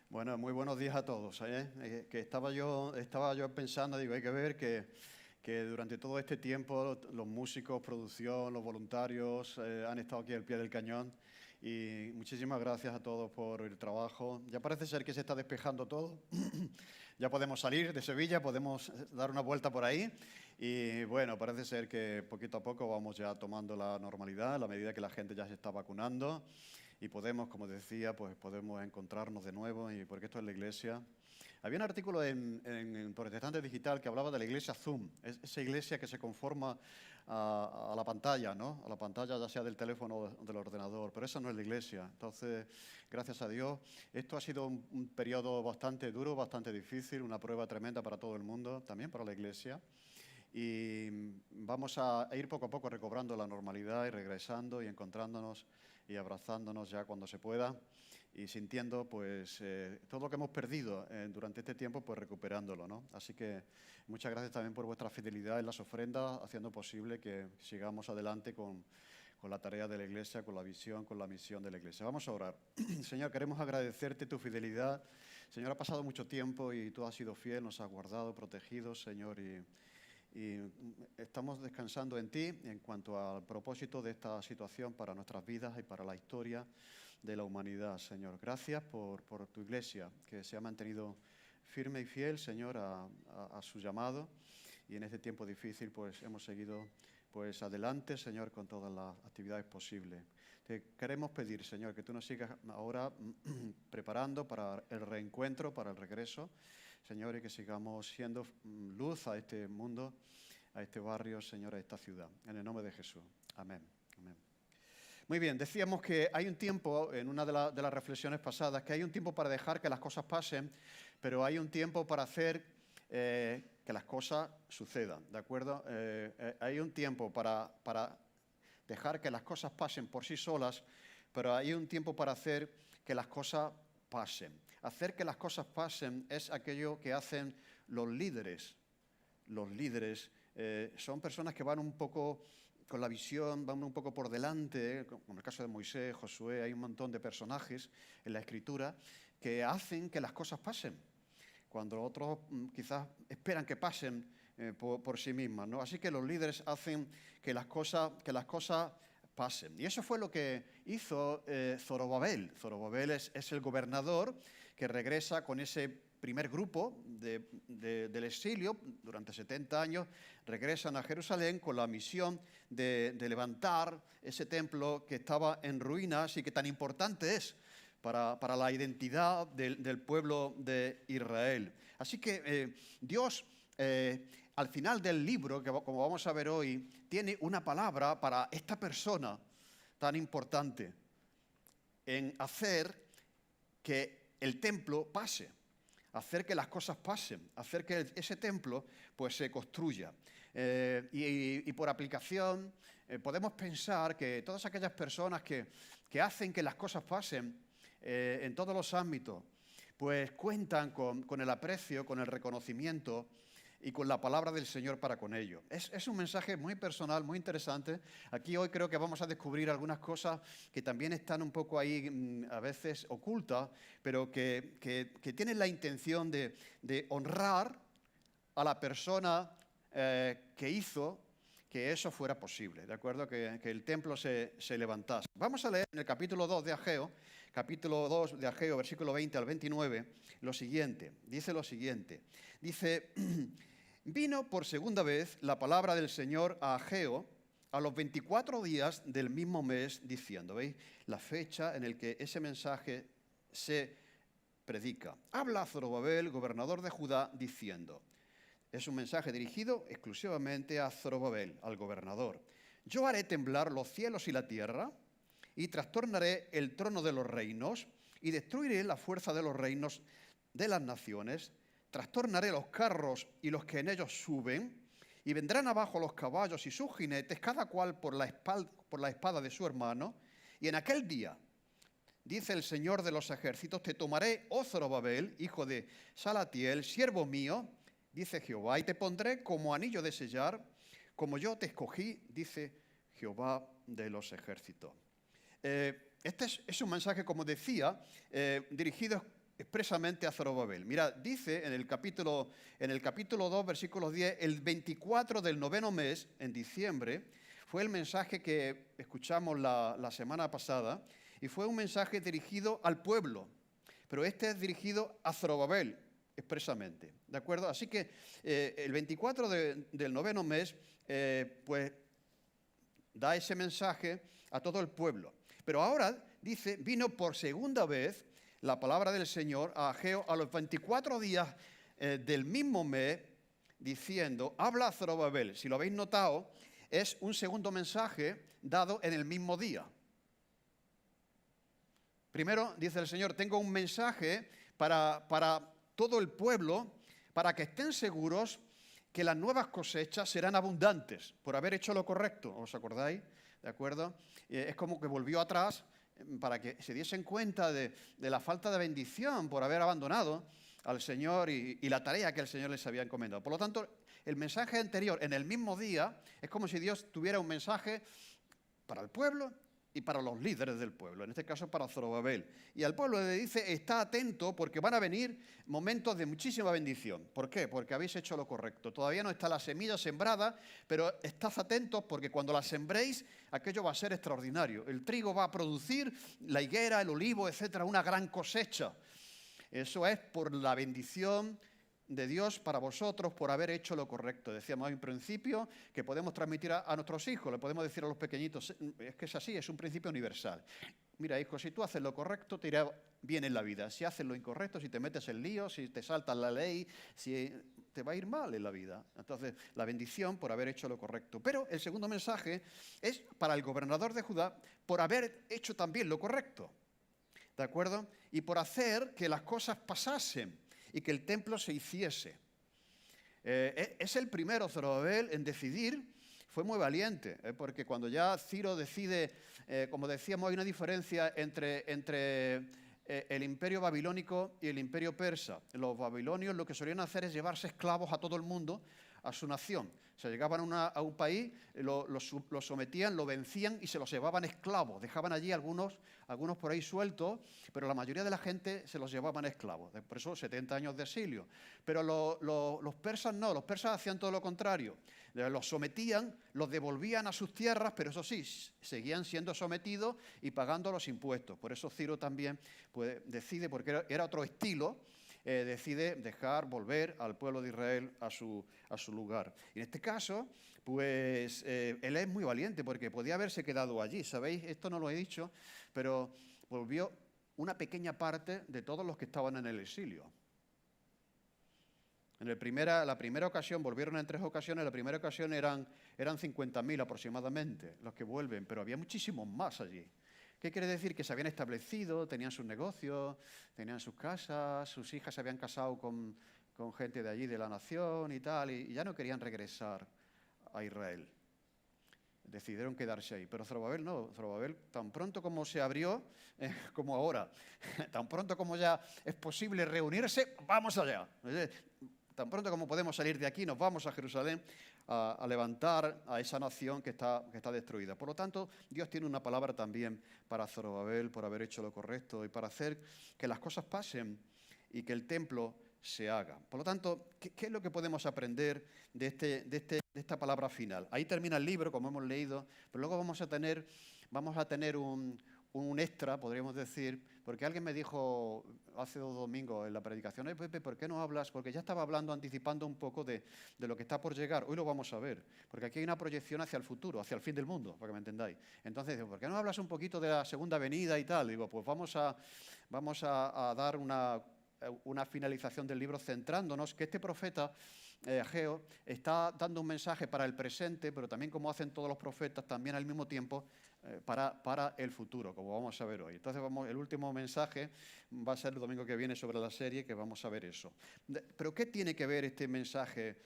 Bueno, muy buenos días a todos. Que estaba yo pensando, digo, hay que ver que durante todo este tiempo los músicos, producción, los voluntarios han estado aquí al pie del cañón y muchísimas gracias a todos por el trabajo. Ya parece ser que se está despejando todo. Ya podemos salir de Sevilla, podemos dar una vuelta por ahí y bueno, parece ser que poquito a poco vamos ya tomando la normalidad a la medida que la gente ya se está vacunando. Y podemos, como decía, pues podemos encontrarnos de nuevo, y porque esto es la iglesia. Había un artículo en Protestante Digital que hablaba de la iglesia Zoom, esa iglesia que se conforma a la pantalla, ¿no? A la pantalla ya sea del teléfono o del ordenador, pero esa no es la iglesia. Entonces, gracias a Dios, esto ha sido un periodo bastante duro, bastante difícil, una prueba tremenda para todo el mundo, también para la iglesia. Y vamos a ir poco a poco recobrando la normalidad y regresando y encontrándonos y abrazándonos ya cuando se pueda y sintiendo pues todo lo que hemos perdido durante este tiempo, pues recuperándolo, ¿no? Así que muchas gracias también por vuestra fidelidad en las ofrendas, haciendo posible que sigamos adelante con la tarea de la Iglesia, con la visión, con la misión de la Iglesia. Vamos a orar. Señor, queremos agradecerte tu fidelidad. Señor, ha pasado mucho tiempo y tú has sido fiel, nos has guardado, protegido, Señor, y estamos descansando en ti en cuanto al propósito de esta situación para nuestras vidas y para la historia de la humanidad, Señor. Gracias por tu iglesia, que se ha mantenido firme y fiel, Señor, a su llamado. Y en este tiempo difícil, pues hemos seguido pues adelante, Señor, con todas las actividades posibles. Te queremos pedir, Señor, que tú nos sigas ahora preparando para el reencuentro, para el regreso, Señor, y que sigamos siendo luz a este mundo, a este barrio, Señor, a esta ciudad. En el nombre de Jesús. Amén. Amén. Muy bien, decíamos que hay un tiempo, en una de las reflexiones pasadas, que hay un tiempo para dejar que las cosas pasen, pero hay un tiempo para hacer que las cosas sucedan, ¿de acuerdo? Hay un tiempo para dejar que las cosas pasen por sí solas, pero hay un tiempo para hacer que las cosas pasen. Hacer que las cosas pasen es aquello que hacen los líderes. Los líderes son personas que van un poco con la visión, van un poco por delante, como el caso de Moisés, Josué, hay un montón de personajes en la Escritura que hacen que las cosas pasen, cuando otros quizás esperan que pasen por sí mismas, ¿no? Así que los líderes hacen que las cosas pasen. Y eso fue lo que hizo Zorobabel. Zorobabel es el gobernador que regresa con ese primer grupo del exilio durante 70 años, regresan a Jerusalén con la misión de levantar ese templo que estaba en ruinas y que tan importante es para la identidad del pueblo de Israel. Así que Dios, al final del libro, que como vamos a ver hoy, tiene una palabra para esta persona tan importante en hacer que el templo pase, hacer que las cosas pasen, hacer que ese templo pues se construya. Y por aplicación podemos pensar que todas aquellas personas que hacen que las cosas pasen en todos los ámbitos, pues cuentan con el aprecio, con el reconocimiento y con la palabra del Señor para con ello. Es un mensaje muy personal, muy interesante. Aquí hoy creo que vamos a descubrir algunas cosas que también están un poco ahí a veces ocultas, pero que tienen la intención de honrar a la persona que hizo que eso fuera posible, ¿de acuerdo? Que el templo se levantase. Vamos a leer en el capítulo 2 de Ageo, versículo 20 al 29, lo siguiente. Dice lo siguiente. Dice, vino por segunda vez la palabra del Señor a Ageo a los 24 días del mismo mes, diciendo, ¿veis? La fecha en la que ese mensaje se predica. Habla a Zorobabel, gobernador de Judá, diciendo, es un mensaje dirigido exclusivamente a Zorobabel, al gobernador. Yo haré temblar los cielos y la tierra, y trastornaré el trono de los reinos, y destruiré la fuerza de los reinos de las naciones, trastornaré los carros y los que en ellos suben, y vendrán abajo los caballos y sus jinetes, cada cual por la espada de su hermano, y en aquel día, dice el Señor de los ejércitos, te tomaré, oh Zorobabel, hijo de Salatiel, siervo mío, dice Jehová, y te pondré como anillo de sellar, como yo te escogí, dice Jehová de los ejércitos. Este es un mensaje, como decía, dirigido expresamente a Zorobabel. Mira, dice en el capítulo 2, versículos 10, el 24 del 9º mes, en diciembre, fue el mensaje que escuchamos la semana pasada, y fue un mensaje dirigido al pueblo, pero este es dirigido a Zorobabel expresamente, ¿de acuerdo? Así que el 24 del 9º mes, pues da ese mensaje a todo el pueblo. Pero ahora, dice, vino por segunda vez la palabra del Señor a Ageo a los 24 días del mismo mes, diciendo, habla a Zorobabel. Si lo habéis notado, es un segundo mensaje dado en el mismo día. Primero, dice el Señor, tengo un mensaje para todo el pueblo, para que estén seguros que las nuevas cosechas serán abundantes por haber hecho lo correcto. ¿Os acordáis? ¿De acuerdo? Es como que volvió atrás para que se diesen cuenta de la falta de bendición por haber abandonado al Señor y la tarea que el Señor les había encomendado. Por lo tanto, el mensaje anterior, en el mismo día, es como si Dios tuviera un mensaje para el pueblo y para los líderes del pueblo, en este caso para Zorobabel. Y al pueblo le dice, está atento porque van a venir momentos de muchísima bendición. ¿Por qué? Porque habéis hecho lo correcto. Todavía no está la semilla sembrada, pero estad atentos porque cuando la sembréis, aquello va a ser extraordinario. El trigo va a producir, la higuera, el olivo, etcétera, una gran cosecha. Eso es por la bendición de Dios para vosotros por haber hecho lo correcto. Decíamos, hay un principio que podemos transmitir a nuestros hijos, le podemos decir a los pequeñitos, es que es así, es un principio universal. Mira, hijo, si tú haces lo correcto, te irá bien en la vida. Si haces lo incorrecto, si te metes en lío, si te saltas la ley, si te va a ir mal en la vida. Entonces, la bendición por haber hecho lo correcto. Pero el segundo mensaje es para el gobernador de Judá por haber hecho también lo correcto. ¿De acuerdo? Y por hacer que las cosas pasasen y que el templo se hiciese. Es el primero, Zorobabel, en decidir, fue muy valiente, porque cuando ya Ciro decide, como decíamos, hay una diferencia entre el imperio babilónico y el imperio persa. Los babilonios lo que solían hacer es llevarse esclavos a todo el mundo, a su nación. O sea, llegaban a un país, lo sometían, lo vencían y se los llevaban esclavos. Dejaban allí algunos por ahí sueltos, pero la mayoría de la gente se los llevaban esclavos. Por eso 70 años de exilio. Pero los persas no, los persas hacían todo lo contrario. Los sometían, los devolvían a sus tierras, pero eso sí, seguían siendo sometidos y pagando los impuestos. Por eso Ciro también pues, decide, porque era otro estilo, decide volver al pueblo de Israel a su lugar. Y en este caso, pues él es muy valiente porque podía haberse quedado allí. ¿Sabéis? Esto no lo he dicho, pero volvió una pequeña parte de todos los que estaban en el exilio. En la primera ocasión, volvieron en 3 ocasiones, la primera ocasión eran 50.000 aproximadamente los que vuelven, pero había muchísimos más allí. ¿Qué quiere decir? Que se habían establecido, tenían sus negocios, tenían sus casas, sus hijas se habían casado con gente de allí, de la nación y tal, y ya no querían regresar a Israel. Decidieron quedarse ahí. Pero Zorobabel no. Zorobabel, tan pronto como se abrió, como ahora, tan pronto como ya es posible reunirse, vamos allá. Tan pronto como podemos salir de aquí, nos vamos a Jerusalén a levantar a esa nación que está destruida. Por lo tanto, Dios tiene una palabra también para Zorobabel por haber hecho lo correcto y para hacer que las cosas pasen y que el templo se haga. Por lo tanto, ¿qué es lo que podemos aprender de esta palabra final? Ahí termina el libro, como hemos leído, pero luego vamos a tener un extra, podríamos decir, porque alguien me dijo hace 2 domingos en la predicación, Pepe, ¿por qué no hablas? Porque ya estaba hablando, anticipando un poco de lo que está por llegar. Hoy lo vamos a ver, porque aquí hay una proyección hacia el futuro, hacia el fin del mundo, para que me entendáis. Entonces, digo, ¿por qué no hablas un poquito de la segunda venida y tal? Digo, pues vamos a dar una finalización del libro centrándonos que este profeta Ageo está dando un mensaje para el presente, pero también, como hacen todos los profetas, también al mismo tiempo para el futuro, como vamos a ver hoy. Entonces, el último mensaje va a ser el domingo que viene sobre la serie, que vamos a ver eso. Pero ¿qué tiene que ver este mensaje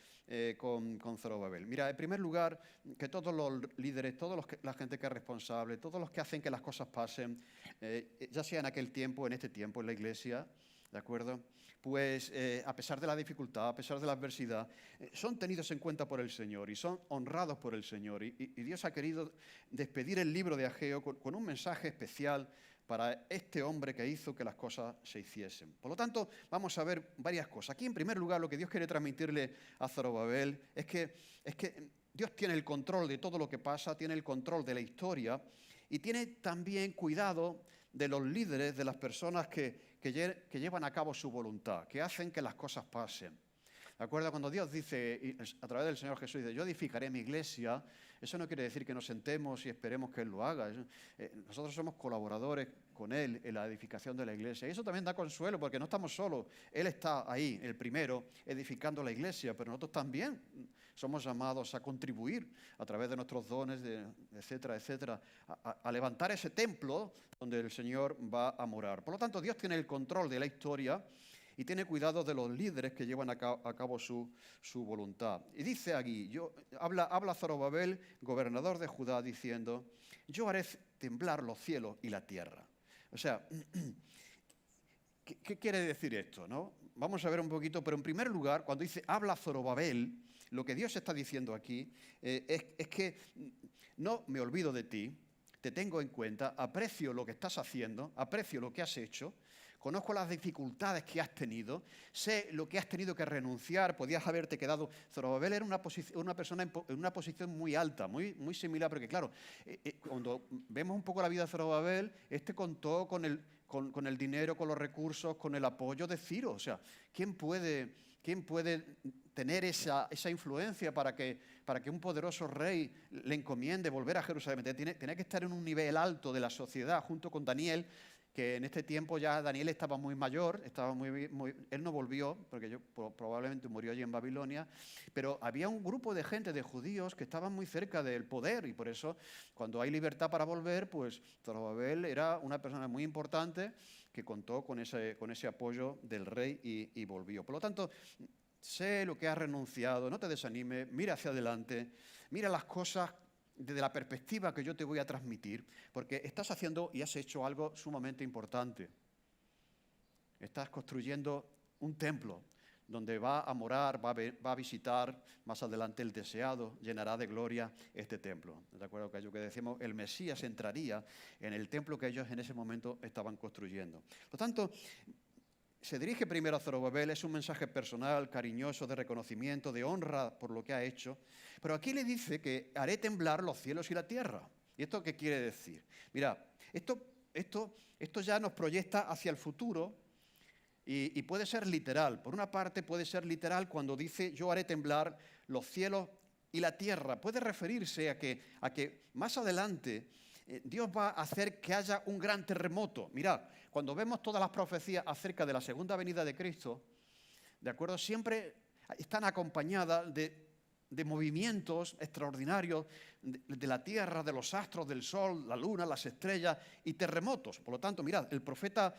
con Zorobabel? Mira, en primer lugar, que todos los líderes, la gente que es responsable, todos los que hacen que las cosas pasen, ya sea en aquel tiempo, en este tiempo, en la iglesia, ¿de acuerdo? Pues a pesar de la dificultad, a pesar de la adversidad, son tenidos en cuenta por el Señor y son honrados por el Señor. Y Dios ha querido despedir el libro de Ageo con un mensaje especial para este hombre que hizo que las cosas se hiciesen. Por lo tanto, vamos a ver varias cosas. Aquí, en primer lugar, lo que Dios quiere transmitirle a Zorobabel es que Dios tiene el control de todo lo que pasa, tiene el control de la historia y tiene también cuidado de los líderes, de las personas que llevan a cabo su voluntad, que hacen que las cosas pasen. ¿De acuerdo? Cuando Dios dice, a través del Señor Jesús, dice, yo edificaré mi iglesia, eso no quiere decir que nos sentemos y esperemos que Él lo haga. Nosotros somos colaboradores con Él en la edificación de la iglesia. Y eso también da consuelo, porque no estamos solos. Él está ahí, el primero, edificando la iglesia, pero nosotros también somos llamados a contribuir a través de nuestros dones, etcétera, etcétera, a levantar ese templo donde el Señor va a morar. Por lo tanto, Dios tiene el control de la historia y tiene cuidado de los líderes que llevan a cabo su voluntad. Y dice aquí, habla Zorobabel, gobernador de Judá, diciendo, yo haré temblar los cielos y la tierra. O sea, ¿qué quiere decir esto, no? Vamos a ver un poquito, pero en primer lugar, cuando dice, habla Zorobabel, lo que Dios está diciendo aquí es que no me olvido de ti, te tengo en cuenta, aprecio lo que estás haciendo, aprecio lo que has hecho, conozco las dificultades que has tenido, sé lo que has tenido que renunciar, podías haberte quedado. Zorobabel era una persona en una posición muy alta, muy similar, porque claro, cuando vemos un poco la vida de Zorobabel, contó con el dinero, con los recursos, con el apoyo de Ciro. O sea, ¿quién puede tener esa influencia para que un poderoso rey le encomiende volver a Jerusalén? Tiene que estar en un nivel alto de la sociedad, junto con Daniel, que en este tiempo ya Daniel estaba muy mayor, él no volvió, porque probablemente murió allí en Babilonia, pero había un grupo de gente, de judíos, que estaban muy cerca del poder, y por eso, cuando hay libertad para volver, pues Zorobabel era una persona muy importante que contó con ese apoyo del rey y volvió. Por lo tanto, sé lo que has renunciado, no te desanimes, mira hacia adelante, mira las cosas desde la perspectiva que yo te voy a transmitir, porque estás haciendo y has hecho algo sumamente importante. Estás construyendo un templo donde va a morar, va a visitar más adelante el deseado, llenará de gloria este templo. ¿De acuerdo? Que que decimos, el Mesías entraría en el templo que ellos en ese momento estaban construyendo. Por lo tanto, se dirige primero a Zorobabel, es un mensaje personal, cariñoso, de reconocimiento, de honra por lo que ha hecho, pero aquí le dice que haré temblar los cielos y la tierra. ¿Y esto qué quiere decir? Mira, esto ya nos proyecta hacia el futuro y puede ser literal. Por una parte puede ser literal cuando dice yo haré temblar los cielos y la tierra. Puede referirse a que más adelante Dios va a hacer que haya un gran terremoto. Mirad, cuando vemos todas las profecías acerca de la segunda venida de Cristo, ¿de acuerdo? Siempre están acompañadas de movimientos extraordinarios de la tierra, de los astros, del sol, la luna, las estrellas y terremotos. Por lo tanto, mirad, el profeta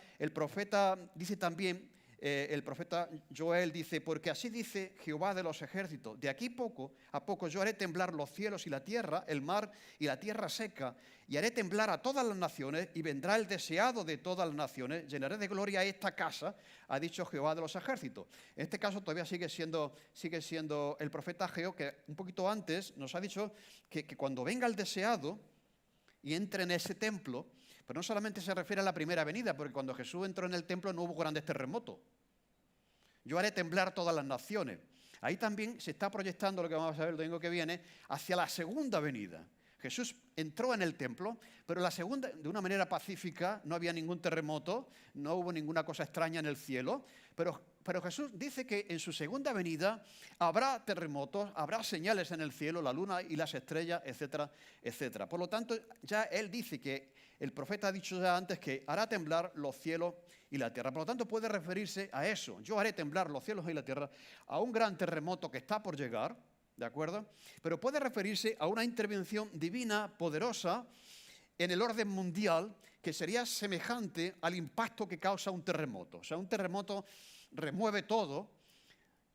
dice también, el profeta Joel dice, porque así dice Jehová de los ejércitos, de aquí a poco yo haré temblar los cielos y la tierra, el mar y la tierra seca, y haré temblar a todas las naciones, y vendrá el deseado de todas las naciones, llenaré de gloria esta casa, ha dicho Jehová de los ejércitos. En este caso todavía sigue siendo el profeta Ageo, que un poquito antes nos ha dicho que cuando venga el deseado y entre en ese templo, pero no solamente se refiere a la primera venida, porque cuando Jesús entró en el templo no hubo grandes terremotos. Yo haré temblar todas las naciones. Ahí también se está proyectando lo que vamos a ver el domingo que viene hacia la segunda venida. Jesús entró en el templo, pero la segunda, de una manera pacífica, no había ningún terremoto, no hubo ninguna cosa extraña en el cielo, pero Jesús dice que en su segunda venida habrá terremotos, habrá señales en el cielo, la luna y las estrellas, etcétera, etcétera. Por lo tanto, ya él dice que el profeta ha dicho ya antes que hará temblar los cielos y la tierra. Por lo tanto, puede referirse a eso. Yo haré temblar los cielos y la tierra, a un gran terremoto que está por llegar, ¿de acuerdo? Pero puede referirse a una intervención divina, poderosa, en el orden mundial, que sería semejante al impacto que causa un terremoto. O sea, un terremoto remueve todo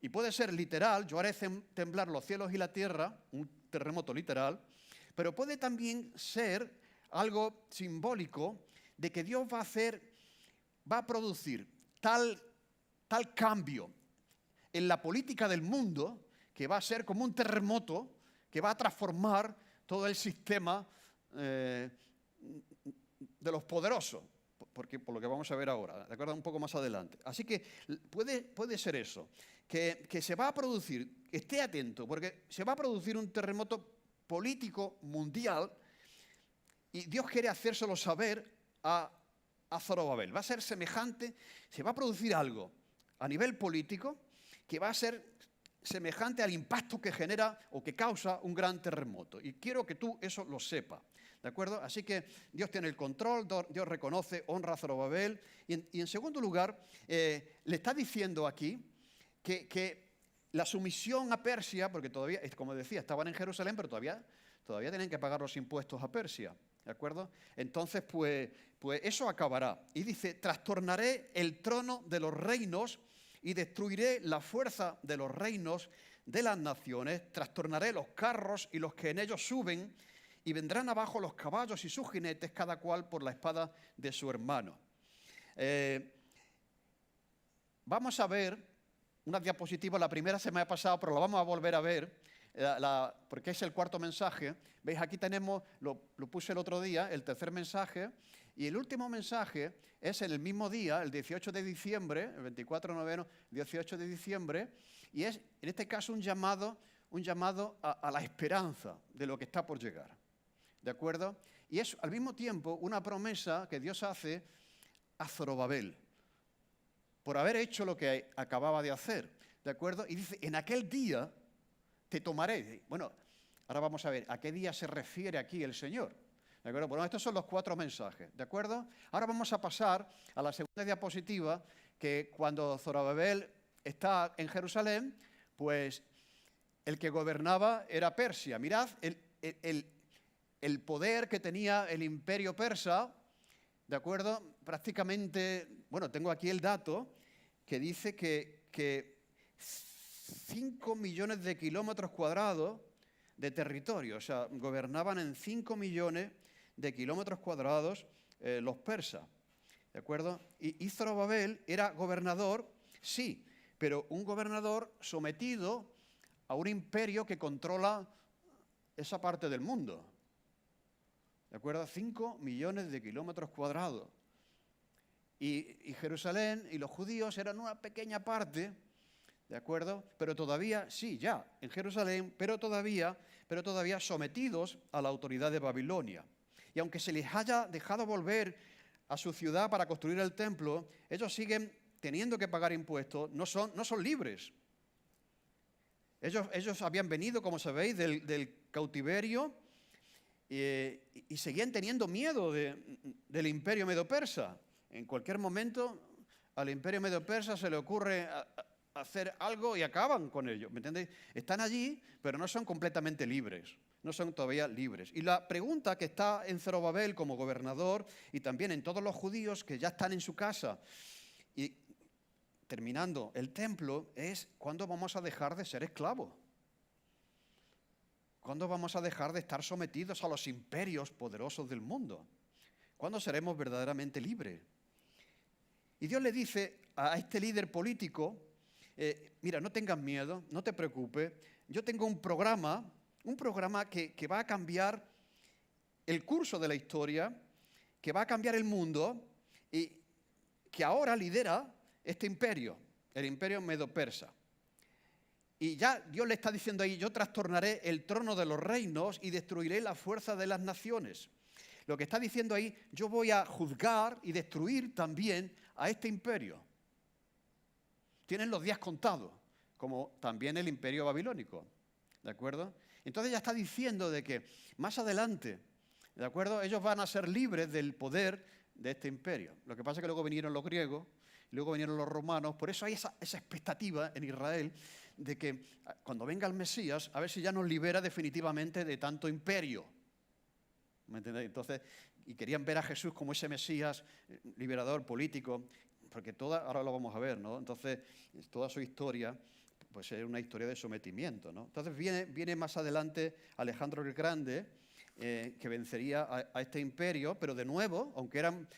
y puede ser literal, yo haré temblar los cielos y la tierra, un terremoto literal, pero puede también ser algo simbólico de que Dios va a producir tal tal cambio en la política del mundo que va a ser como un terremoto que va a transformar todo el sistema de los poderosos, porque por lo que vamos a ver ahora, ¿de acuerdo? Un poco más adelante. Así que puede ser eso, que se va a producir, esté atento, porque se va a producir un terremoto político mundial y Dios quiere hacérselo saber a Zorobabel. Va a ser semejante, se va a producir algo a nivel político que va a ser semejante al impacto que genera o que causa un gran terremoto. Y quiero que tú eso lo sepas, ¿de acuerdo? Así que Dios tiene el control, Dios reconoce, honra a Zorobabel. Y en segundo lugar, le está diciendo aquí que la sumisión a Persia, porque todavía, como decía, estaban en Jerusalén, pero todavía tienen que pagar los impuestos a Persia, ¿de acuerdo? Entonces, pues eso acabará. Y dice, trastornaré el trono de los reinos y destruiré la fuerza de los reinos de las naciones, trastornaré los carros y los que en ellos suben, y vendrán abajo los caballos y sus jinetes, cada cual por la espada de su hermano. Vamos a ver una diapositiva, la primera se me ha pasado, pero la vamos a volver a ver, porque es el cuarto mensaje. ¿Veis? Aquí tenemos, lo puse el otro día, el tercer mensaje, y el último mensaje es en el mismo día, el 18 de diciembre, el 24 noveno, 18 de diciembre, y es en este caso un llamado a la esperanza de lo que está por llegar, ¿de acuerdo? Y es al mismo tiempo una promesa que Dios hace a Zorobabel por haber hecho lo que acababa de hacer, ¿de acuerdo? Y dice, en aquel día te tomaré. Bueno, ahora vamos a ver a qué día se refiere aquí el Señor. ¿De acuerdo? Bueno, estos son los 4 mensajes, ¿de acuerdo? Ahora vamos a pasar a la segunda diapositiva, que cuando Zorobabel está en Jerusalén, pues el que gobernaba era Persia. Mirad el poder que tenía el imperio persa, ¿de acuerdo? Prácticamente, bueno, tengo aquí el dato que dice que 5 millones de kilómetros cuadrados de territorio, o sea, gobernaban en 5 millones de kilómetros cuadrados los persas, ¿de acuerdo? Y Zorobabel era gobernador, sí, pero un gobernador sometido a un imperio que controla esa parte del mundo, ¿de acuerdo? 5 millones de kilómetros cuadrados. Y Jerusalén y los judíos eran una pequeña parte, ¿de acuerdo? Pero todavía, sí, ya, en Jerusalén, pero todavía sometidos a la autoridad de Babilonia. Y aunque se les haya dejado volver a su ciudad para construir el templo, ellos siguen teniendo que pagar impuestos, no son libres. Ellos habían venido, como sabéis, del cautiverio y seguían teniendo miedo del imperio medo-persa. En cualquier momento al imperio medo-persa se le ocurre hacer algo y acaban con ello, ¿me entendéis? Están allí, pero no son completamente libres, no son todavía libres. Y la pregunta que está en Zorobabel como gobernador y también en todos los judíos que ya están en su casa y terminando el templo es: ¿cuándo vamos a dejar de ser esclavos? ¿Cuándo vamos a dejar de estar sometidos a los imperios poderosos del mundo? ¿Cuándo seremos verdaderamente libres? Y Dios le dice a este líder político: mira, no tengas miedo, no te preocupes, yo tengo un programa que va a cambiar el curso de la historia, que va a cambiar el mundo y que ahora lidera este imperio, el imperio medo-persa. Y ya Dios le está diciendo ahí: yo trastornaré el trono de los reinos y destruiré la fuerza de las naciones. Lo que está diciendo ahí: yo voy a juzgar y destruir también a este imperio. Tienen los días contados, como también el imperio babilónico, ¿de acuerdo? Entonces ya está diciendo de que más adelante, ¿de acuerdo?, ellos van a ser libres del poder de este imperio. Lo que pasa es que luego vinieron los griegos, luego vinieron los romanos, por eso hay esa expectativa en Israel de que cuando venga el Mesías, a ver si ya nos libera definitivamente de tanto imperio. ¿Me entendéis? Entonces, y querían ver a Jesús como ese Mesías liberador, político, porque ahora lo vamos a ver, ¿no? Entonces, toda su historia, pues es una historia de sometimiento, ¿no? Entonces viene más adelante Alejandro el Grande, que vencería a este imperio, pero de nuevo, aunque eran,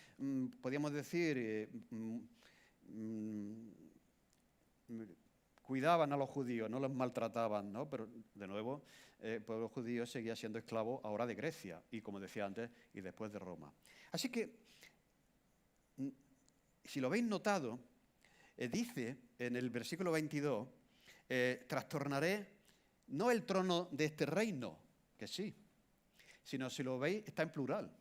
podríamos decir, cuidaban a los judíos, no los maltrataban, ¿no? Pero, de nuevo, el pueblo judío seguía siendo esclavo ahora de Grecia y, como decía antes, y después de Roma. Así que, si lo habéis notado, dice en el versículo 22, trastornaré no el trono de este reino, que sí, sino, si lo veis, está en plural.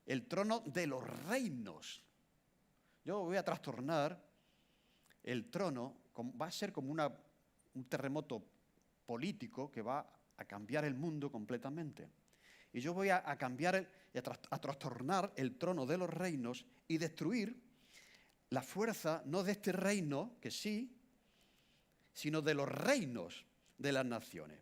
El trono de los reinos. Yo voy a trastornar el trono, va a ser como un terremoto político que va a cambiar el mundo completamente. Y yo voy a cambiar, a trastornar el trono de los reinos y destruir la fuerza no de este reino, que sí, sino de los reinos de las naciones.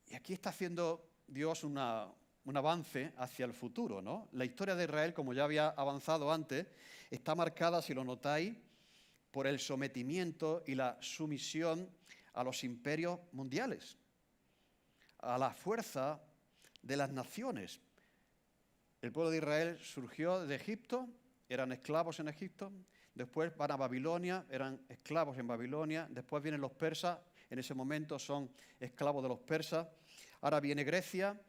Y aquí está haciendo Dios un avance hacia el futuro, ¿no? La historia de Israel, como ya había avanzado antes, está marcada, si lo notáis, por el sometimiento y la sumisión a los imperios mundiales, a la fuerza de las naciones. El pueblo de Israel surgió de Egipto, eran esclavos en Egipto, después van a Babilonia, eran esclavos en Babilonia, después vienen los persas, en ese momento son esclavos de los persas, ahora viene Grecia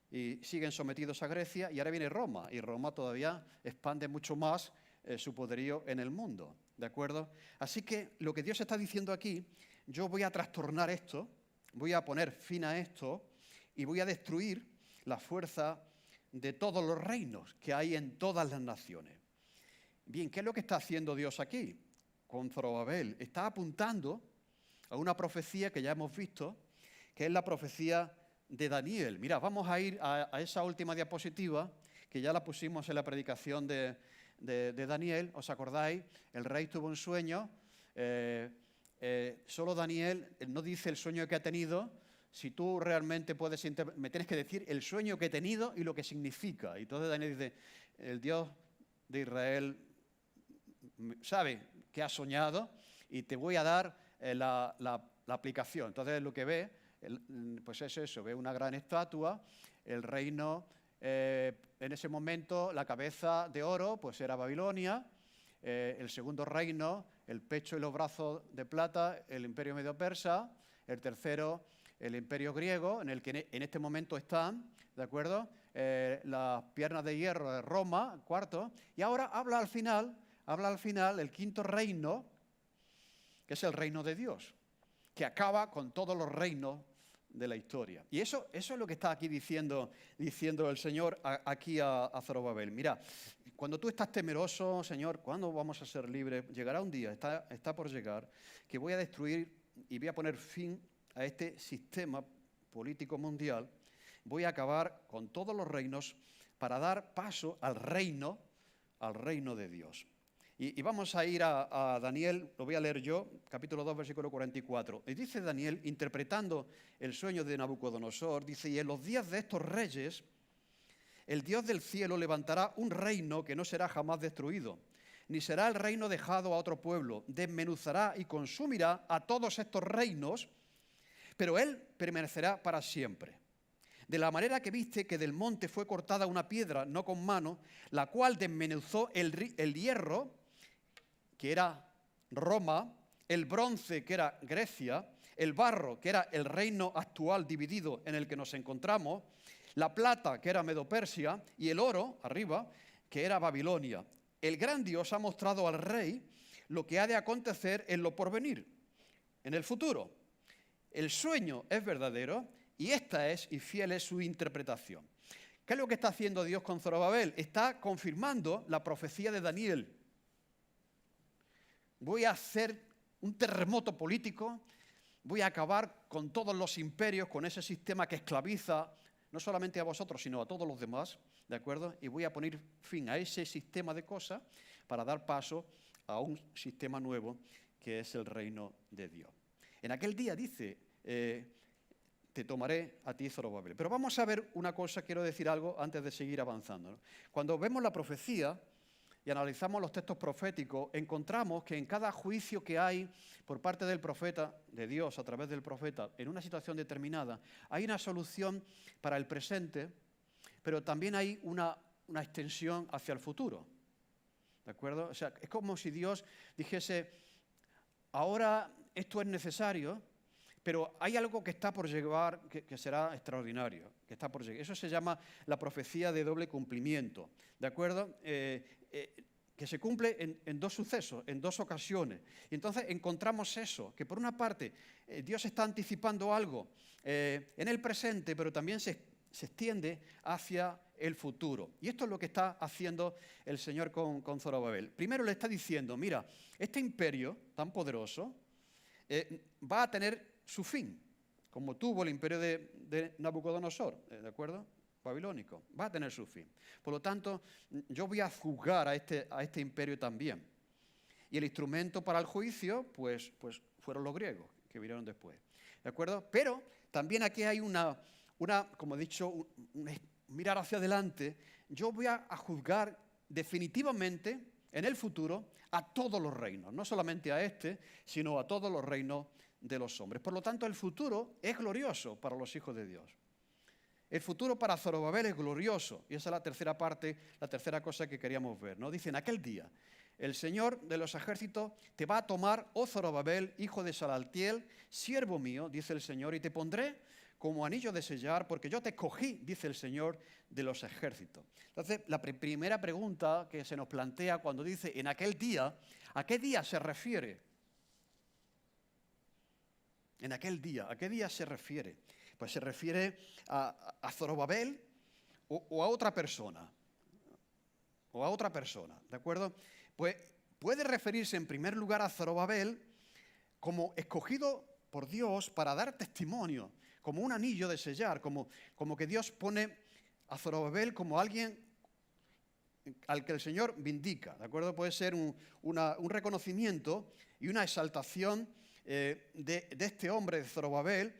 y siguen sometidos a Grecia, y ahora viene Roma, y Roma todavía expande mucho más su poderío en el mundo, ¿de acuerdo? Así que lo que Dios está diciendo aquí, yo voy a trastornar esto, voy a poner fin a esto y voy a destruir la fuerza de todos los reinos que hay en todas las naciones. Bien, ¿qué es lo que está haciendo Dios aquí con Zorobabel? Está apuntando a una profecía que ya hemos visto, que es la profecía de Daniel. Mira, vamos a ir a esa última diapositiva, que ya la pusimos en la predicación de Daniel. ¿Os acordáis? El rey tuvo un sueño. Solo Daniel no dice el sueño que ha tenido. Si tú realmente puedes, me tienes que decir el sueño que he tenido y lo que significa. Y entonces Daniel dice, el Dios de Israel sabe que has soñado y te voy a dar la aplicación. Entonces lo que ve, pues es eso, ve una gran estatua, el reino, en ese momento la cabeza de oro pues era Babilonia, el segundo reino, el pecho y los brazos de plata, el imperio medio persa, el tercero, el imperio griego, en el que en este momento están, ¿de acuerdo? Las piernas de hierro de Roma, cuarto, y ahora habla al final el quinto reino, que es el reino de Dios, que acaba con todos los reinos de la historia. Y eso es lo que está aquí diciendo el Señor aquí a Zorobabel. Mira, cuando tú estás temeroso, Señor, ¿cuándo vamos a ser libres? Llegará un día, está por llegar, que voy a destruir y voy a poner fin a este sistema político mundial. Voy a acabar con todos los reinos para dar paso al reino de Dios. Y vamos a ir a Daniel, lo voy a leer yo, capítulo 2, versículo 44. Y dice Daniel, interpretando el sueño de Nabucodonosor, dice, y en los días de estos reyes, el Dios del cielo levantará un reino que no será jamás destruido, ni será el reino dejado a otro pueblo. Desmenuzará y consumirá a todos estos reinos, pero él permanecerá para siempre. De la manera que viste que del monte fue cortada una piedra, no con mano, la cual desmenuzó el hierro, que era Roma, el bronce, que era Grecia, el barro, que era el reino actual dividido en el que nos encontramos, la plata, que era Medo-Persia, y el oro, arriba, que era Babilonia. El gran Dios ha mostrado al rey lo que ha de acontecer en lo porvenir, en el futuro. El sueño es verdadero y esta es y fiel es su interpretación. ¿Qué es lo que está haciendo Dios con Zorobabel? Está confirmando la profecía de Daniel. Voy a hacer un terremoto político, voy a acabar con todos los imperios, con ese sistema que esclaviza no solamente a vosotros, sino a todos los demás, ¿de acuerdo? Y voy a poner fin a ese sistema de cosas para dar paso a un sistema nuevo que es el reino de Dios. En aquel día dice, te tomaré a ti, Zorobabel. Pero vamos a ver una cosa, quiero decir algo antes de seguir avanzando, ¿no? Cuando vemos la profecía y analizamos los textos proféticos, encontramos que en cada juicio que hay por parte del profeta, de Dios a través del profeta, en una situación determinada, hay una solución para el presente, pero también hay una extensión hacia el futuro. ¿De acuerdo? O sea, es como si Dios dijese, ahora esto es necesario, pero hay algo que está por llegar, que será extraordinario, que está por llegar. Eso se llama la profecía de doble cumplimiento, ¿de acuerdo? Que se cumple en dos sucesos, en dos ocasiones. Y entonces encontramos eso, que por una parte Dios está anticipando algo en el presente, pero también se extiende hacia el futuro. Y esto es lo que está haciendo el Señor con Zorobabel. Primero le está diciendo, mira, este imperio tan poderoso va a tener su fin, como tuvo el imperio de Nabucodonosor, ¿de acuerdo? Babilónico, va a tener su fin. Por lo tanto, yo voy a juzgar a este imperio también. Y el instrumento para el juicio, pues fueron los griegos, que vinieron después, ¿de acuerdo? Pero también aquí hay una como he dicho, un mirar hacia adelante. Yo voy a juzgar definitivamente en el futuro a todos los reinos, no solamente a este, sino a todos los reinos de los hombres. Por lo tanto, el futuro es glorioso para los hijos de Dios. El futuro para Zorobabel es glorioso. Y esa es la tercera parte, la tercera cosa que queríamos ver, ¿no? Dice, en aquel día, el Señor de los ejércitos te va a tomar, oh Zorobabel, hijo de Salaltiel, siervo mío, dice el Señor, y te pondré como anillo de sellar, porque yo te escogí, dice el Señor de los ejércitos. Entonces, la primera pregunta que se nos plantea cuando dice en aquel día, ¿a qué día se refiere? En aquel día, ¿a qué día se refiere? Pues se refiere a Zorobabel o a otra persona. O a otra persona, ¿de acuerdo? Pues puede referirse en primer lugar a Zorobabel como escogido por Dios para dar testimonio, como un anillo de sellar, como que Dios pone a Zorobabel como alguien al que el Señor vindica, ¿de acuerdo? Puede ser un reconocimiento y una exaltación de este hombre, de Zorobabel,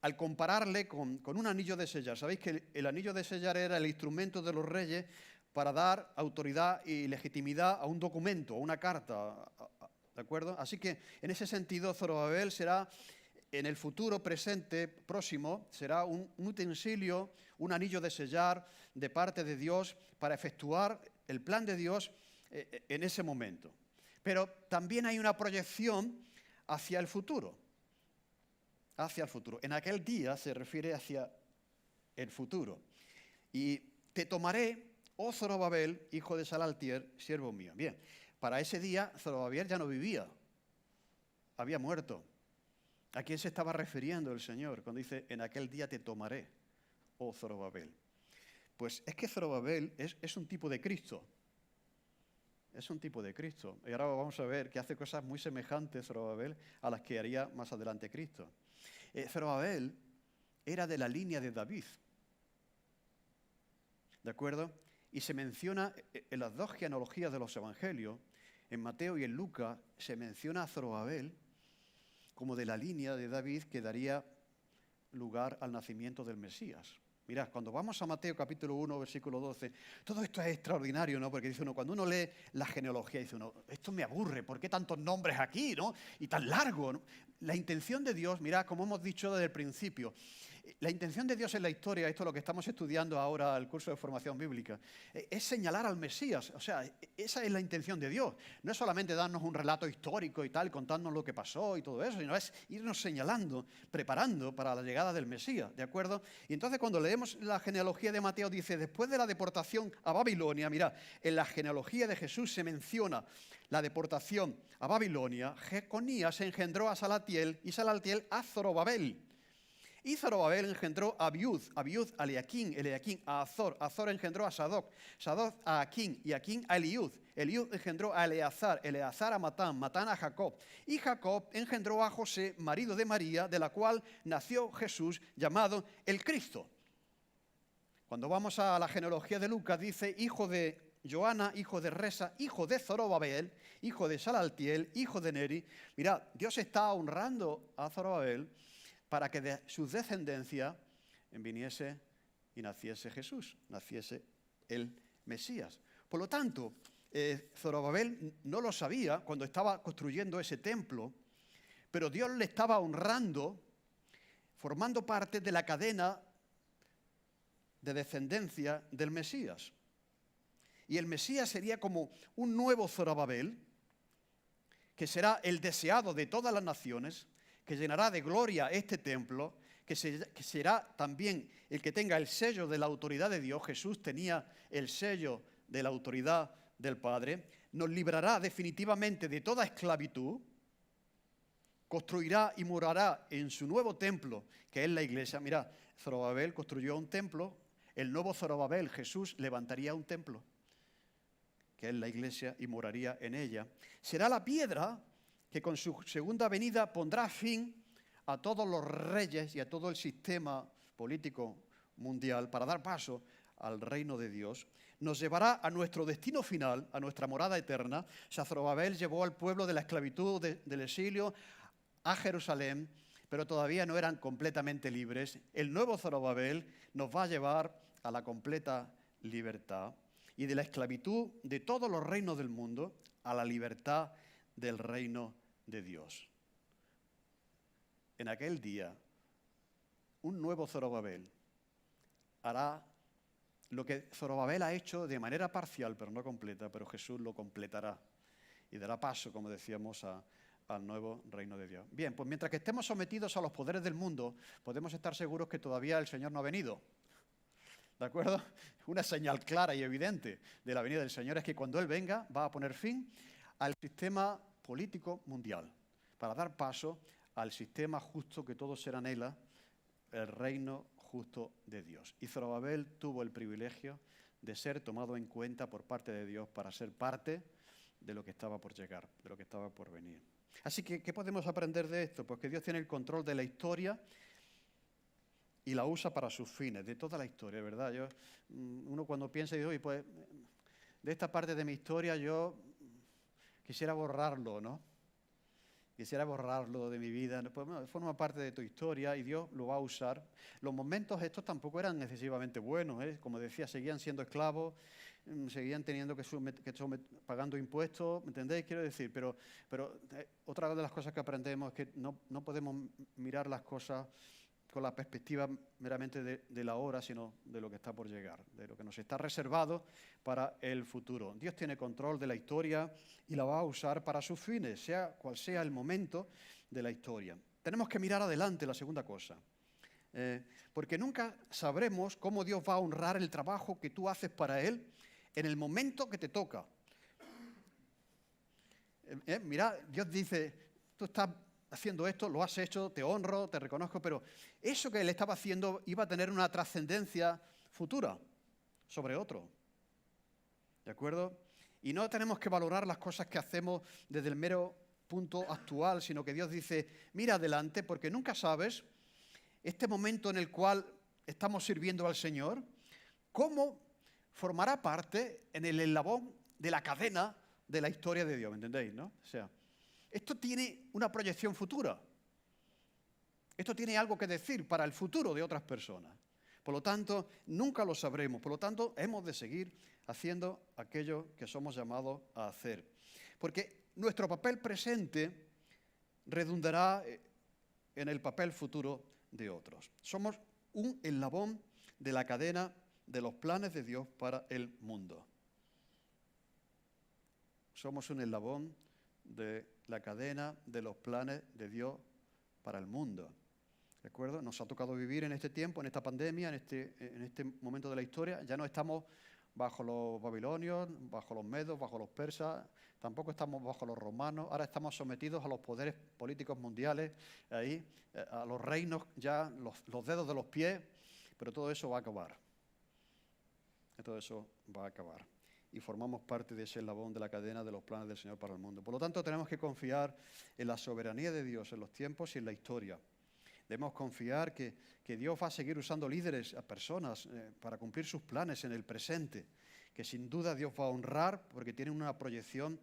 al compararle con un anillo de sellar. Sabéis que el anillo de sellar era el instrumento de los reyes para dar autoridad y legitimidad a un documento, a una carta, ¿de acuerdo? Así que en ese sentido Zorobabel será, en el futuro presente, próximo, será un utensilio, un anillo de sellar de parte de Dios para efectuar el plan de Dios en ese momento. Pero también hay una proyección hacia el futuro. Hacia el futuro. En aquel día se refiere hacia el futuro. Y te tomaré, oh Zorobabel, hijo de Salaltiel, siervo mío. Bien, para ese día Zorobabel ya no vivía, había muerto. ¿A quién se estaba refiriendo el Señor cuando dice, en aquel día te tomaré, oh Zorobabel? Pues es que Zorobabel es un tipo de Cristo. Es un tipo de Cristo. Y ahora vamos a ver que hace cosas muy semejantes Zorobabel a las que haría más adelante Cristo. Zorobabel era de la línea de David. ¿De acuerdo? Y se menciona en las dos genealogías de los evangelios, en Mateo y en Lucas, se menciona a Zorobabel como de la línea de David que daría lugar al nacimiento del Mesías. Mirad, cuando vamos a Mateo capítulo 1, versículo 12, todo esto es extraordinario, ¿no? Porque dice uno, cuando uno lee la genealogía, dice uno, esto me aburre, ¿por qué tantos nombres aquí, ¿no? Y tan largo, ¿no? La intención de Dios, mirad, como hemos dicho desde el principio, la intención de Dios en la historia, esto es lo que estamos estudiando ahora, el curso de formación bíblica, es señalar al Mesías. O sea, esa es la intención de Dios. No es solamente darnos un relato histórico y tal, contarnos lo que pasó y todo eso, sino es irnos señalando, preparando para la llegada del Mesías, ¿de acuerdo? Y entonces cuando leemos la genealogía de Mateo, dice, después de la deportación a Babilonia, mirad, en la genealogía de Jesús se menciona la deportación a Babilonia. Jeconías engendró a Salatiel y Salatiel a Zorobabel. Y Zorobabel engendró a Abiud, Abiud a Eliaquín, Eliaquín a Azor, Azor engendró a Sadoc, Sadoc a Aquín y Aquín a Eliud, Eliud engendró a Eleazar, Eleazar a Matán, Matán a Jacob. Y Jacob engendró a José, marido de María, de la cual nació Jesús, llamado el Cristo. Cuando vamos a la genealogía de Lucas, dice hijo de Joana, hijo de Resa, hijo de Zorobabel, hijo de Salaltiel, hijo de Neri. Mirad, Dios está honrando a Zorobabel para que de su descendencia viniese y naciese Jesús, naciese el Mesías. Por lo tanto, Zorobabel no lo sabía cuando estaba construyendo ese templo, pero Dios le estaba honrando, formando parte de la cadena de descendencia del Mesías. Y el Mesías sería como un nuevo Zorobabel que será el deseado de todas las naciones, que llenará de gloria este templo, que será también el que tenga el sello de la autoridad de Dios. Jesús tenía el sello de la autoridad del Padre. Nos librará definitivamente de toda esclavitud. Construirá y morará en su nuevo templo, que es la iglesia. Mira, Zorobabel construyó un templo. El nuevo Zorobabel, Jesús, levantaría un templo, que es la iglesia, y moraría en ella. Será la piedra que con su segunda venida pondrá fin a todos los reyes y a todo el sistema político mundial para dar paso al reino de Dios. Nos llevará a nuestro destino final, a nuestra morada eterna. Zorobabel llevó al pueblo de la esclavitud del exilio a Jerusalén, pero todavía no eran completamente libres. El nuevo Zorobabel nos va a llevar a la completa libertad y de la esclavitud de todos los reinos del mundo a la libertad del reino de Dios. En aquel día, un nuevo Zorobabel hará lo que Zorobabel ha hecho de manera parcial, pero no completa, pero Jesús lo completará y dará paso, como decíamos, al nuevo reino de Dios. Bien, pues mientras que estemos sometidos a los poderes del mundo, podemos estar seguros que todavía el Señor no ha venido. ¿De acuerdo? Una señal clara y evidente de la venida del Señor es que cuando Él venga va a poner fin al sistema político mundial para dar paso al sistema justo que todos se anhela, el reino justo de Dios. Y Zorobabel tuvo el privilegio de ser tomado en cuenta por parte de Dios para ser parte de lo que estaba por llegar, de lo que estaba por venir. Así que, ¿qué podemos aprender de esto? Pues que Dios tiene el control de la historia y la usa para sus fines, de toda la historia, ¿verdad? Uno cuando piensa y dice, oye, pues de esta parte de mi historia yo quisiera borrarlo, ¿no? Quisiera borrarlo de mi vida. Pues, bueno, forma parte de tu historia y Dios lo va a usar. Los momentos estos tampoco eran excesivamente buenos, ¿eh? Como decía, seguían siendo esclavos, seguían teniendo que pagando impuestos, ¿me entendéis? Quiero decir, pero otra de las cosas que aprendemos es que no podemos mirar las cosas con la perspectiva meramente de la hora, sino de lo que está por llegar, de lo que nos está reservado para el futuro. Dios tiene control de la historia y la va a usar para sus fines, sea cual sea el momento de la historia. Tenemos que mirar adelante, la segunda cosa, porque nunca sabremos cómo Dios va a honrar el trabajo que tú haces para Él en el momento que te toca. Mira, Dios dice, tú estás haciendo esto, lo has hecho, te honro, te reconozco, pero eso que Él estaba haciendo iba a tener una trascendencia futura sobre otro. ¿De acuerdo? Y no tenemos que valorar las cosas que hacemos desde el mero punto actual, sino que Dios dice, mira adelante, porque nunca sabes este momento en el cual estamos sirviendo al Señor, cómo formará parte en el eslabón de la cadena de la historia de Dios, ¿me entendéis, no? O sea, esto tiene una proyección futura. Esto tiene algo que decir para el futuro de otras personas. Por lo tanto, nunca lo sabremos. Por lo tanto, hemos de seguir haciendo aquello que somos llamados a hacer. Porque nuestro papel presente redundará en el papel futuro de otros. Somos un eslabón de la cadena de los planes de Dios para el mundo. Somos un eslabón de la cadena de los planes de Dios para el mundo. ¿De acuerdo? Nos ha tocado vivir en este tiempo, en esta pandemia, en este momento de la historia. Ya no estamos bajo los babilonios, bajo los medos, bajo los persas, tampoco estamos bajo los romanos. Ahora estamos sometidos a los poderes políticos mundiales, ahí, a los reinos ya, los dedos de los pies, pero todo eso va a acabar. Todo eso va a acabar. Y formamos parte de ese eslabón de la cadena de los planes del Señor para el mundo. Por lo tanto, tenemos que confiar en la soberanía de Dios, en los tiempos y en la historia. Debemos confiar que Dios va a seguir usando líderes, a personas, para cumplir sus planes en el presente, que sin duda Dios va a honrar porque tienen una proyección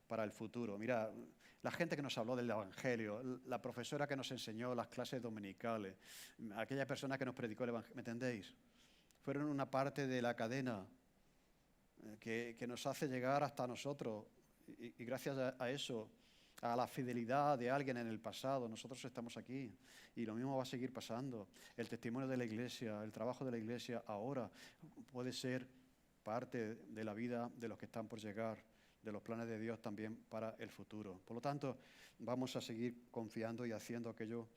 para el futuro. Mira, la gente que nos habló del Evangelio, la profesora que nos enseñó las clases dominicales, aquella persona que nos predicó el Evangelio, ¿me entendéis? Fueron una parte de la cadena que nos hace llegar hasta nosotros y gracias a eso, a la fidelidad de alguien en el pasado, nosotros estamos aquí y lo mismo va a seguir pasando. El testimonio de la Iglesia, el trabajo de la Iglesia ahora puede ser parte de la vida de los que están por llegar, de los planes de Dios también para el futuro. Por lo tanto, vamos a seguir confiando y haciendo aquello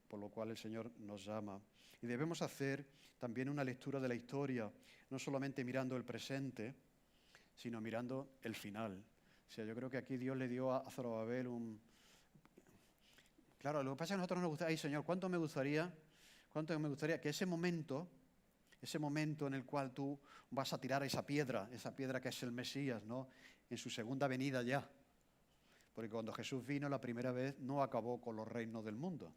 por lo cual el Señor nos llama. Y debemos hacer también una lectura de la historia, no solamente mirando el presente, sino mirando el final. O sea, yo creo que aquí Dios le dio a Zorobabel un... Claro, lo que pasa es que a nosotros nos gusta, ay Señor, cuánto me gustaría que ese momento en el cual tú vas a tirar esa piedra que es el Mesías, ¿no? En su segunda venida ya. Porque cuando Jesús vino la primera vez no acabó con los reinos del mundo.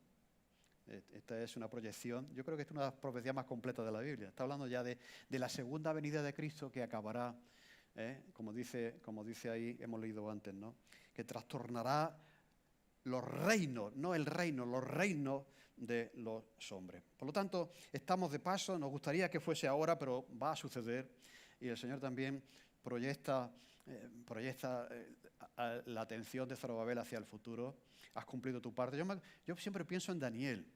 Esta es una proyección, yo creo que es una de las profecías más completas de la Biblia. Está hablando ya de la segunda venida de Cristo que acabará, como dice ahí, hemos leído antes, ¿no? Que trastornará los reinos, no el reino, los reinos de los hombres. Por lo tanto, estamos de paso, nos gustaría que fuese ahora, pero va a suceder. Y el Señor también proyecta la atención de Zorobabel hacia el futuro. Has cumplido tu parte. Yo siempre pienso en Daniel.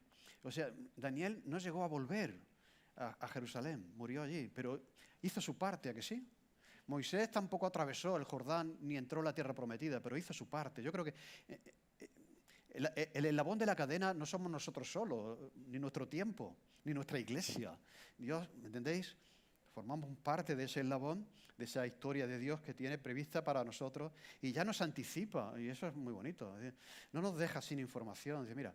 O sea, Daniel no llegó a volver a Jerusalén, murió allí, pero hizo su parte, ¿a que sí? Moisés tampoco atravesó el Jordán ni entró en la tierra prometida, pero hizo su parte. Yo creo que el eslabón de la cadena no somos nosotros solos, ni nuestro tiempo, ni nuestra iglesia. Dios, ¿me entendéis? Formamos parte de ese eslabón, de esa historia de Dios que tiene prevista para nosotros y ya nos anticipa, y eso es muy bonito. No nos deja sin información. Dice, mira,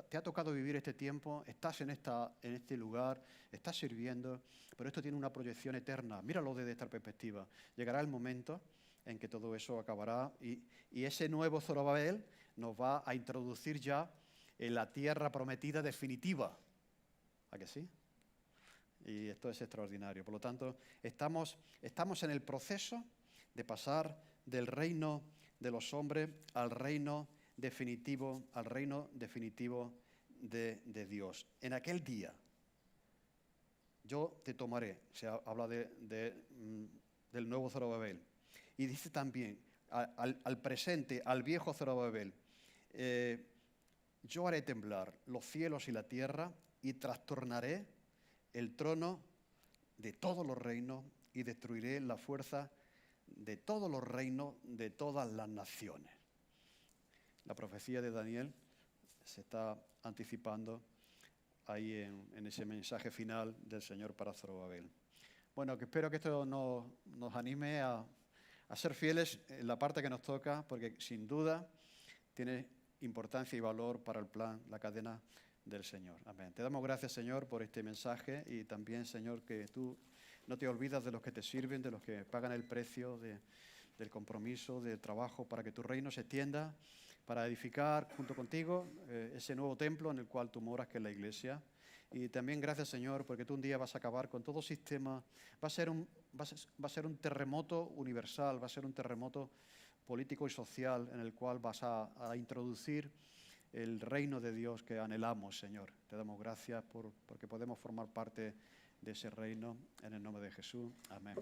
te ha tocado vivir este tiempo, estás en este lugar, estás sirviendo, pero esto tiene una proyección eterna. Míralo desde esta perspectiva. Llegará el momento en que todo eso acabará y ese nuevo Zorobabel nos va a introducir ya en la tierra prometida definitiva. ¿A que sí? Y esto es extraordinario. Por lo tanto, estamos en el proceso de pasar del reino de los hombres al reino definitivo de Dios. En aquel día, yo te tomaré, se habla del nuevo Zorobabel. Y dice también al presente, al viejo Zorobabel, yo haré temblar los cielos y la tierra y trastornaré el trono de todos los reinos y destruiré la fuerza de todos los reinos de todas las naciones. La profecía de Daniel se está anticipando ahí en ese mensaje final del Señor para Zorobabel. Bueno, que espero que esto nos anime a ser fieles en la parte que nos toca, porque sin duda tiene importancia y valor para el plan, la cadena del Señor. Amén. Te damos gracias, Señor, por este mensaje y también, Señor, que tú no te olvidas de los que te sirven, de los que pagan el precio del compromiso, del trabajo, para que tu reino se extienda, para edificar junto contigo ese nuevo templo en el cual tú moras, que es la iglesia. Y también gracias, Señor, porque tú un día vas a acabar con todo sistema. Va a ser un terremoto universal, va a ser un terremoto político y social en el cual vas a introducir el reino de Dios que anhelamos, Señor. Te damos gracias porque podemos formar parte de ese reino en el nombre de Jesús. Amén.